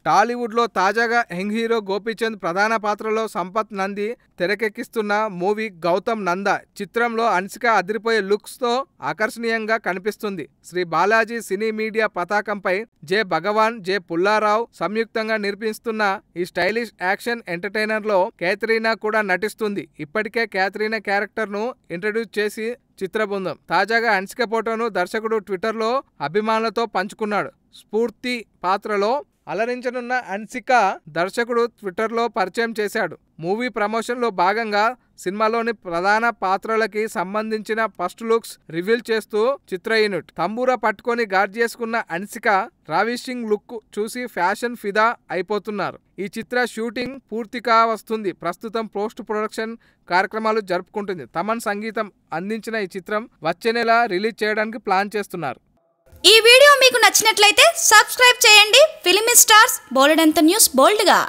టాలీవుడ్లో తాజాగా young hero Gopichand ప్రధాన పాత్రలో సంపత్ నంది తెరకెక్కిస్తున్న మూవీ గౌతమ్ నంద చిత్రంలో అన్సిక అదిరిపోయే లుక్స్తో ఆకర్షణీయంగా కనిపిస్తుంది. శ్రీ బాలాజీ సినీ మీడియా పతాకంపై జె భగవాన్, జె పుల్లారావు సంయుక్తంగా నిర్మిస్తున్న ఈ స్టైలిష్ యాక్షన్ ఎంటర్టైనర్లో క్యాథరీనా కూడా నటిస్తుంది. ఇప్పటికే క్యాథరీనా క్యారెక్టర్ను ఇంట్రడ్యూస్ చేసి చిత్ర బృందం తాజాగా అన్సిక ఫోటోను దర్శకుడు ట్విట్టర్లో అభిమానులతో పంచుకున్నాడు. స్ఫూర్తి పాత్రలో అలరించనున్న అన్సిక దర్శకుడు ట్విట్టర్లో పరిచయం చేశాడు. మూవీ ప్రమోషన్లో భాగంగా సినిమాలోని ప్రధాన పాత్రలకి సంబంధించిన ఫస్ట్ లుక్స్ రివీల్ చేస్తూ చిత్ర యూనిట్ తంబూరా పట్టుకొని గార్డ్ చేసుకున్న అన్సిక రావిషింగ్ లుక్ చూసి ఫ్యాషన్ ఫిదా అయిపోతున్నారు. ఈ చిత్ర షూటింగ్ పూర్తిగా వస్తుంది. ప్రస్తుతం పోస్ట్ ప్రొడక్షన్ కార్యక్రమాలు జరుపుకుంటుంది. తమన్ సంగీతం అందించిన ఈ చిత్రం వచ్చే నెల రిలీజ్ చేయడానికి ప్లాన్ చేస్తున్నారు. ఈ వీడియో మీకు నచ్చినట్లయితే సబ్స్క్రైబ్ చేయండి. ఫిలిమి స్టార్స్ బోలెడంత న్యూస్ బోల్డ్గా.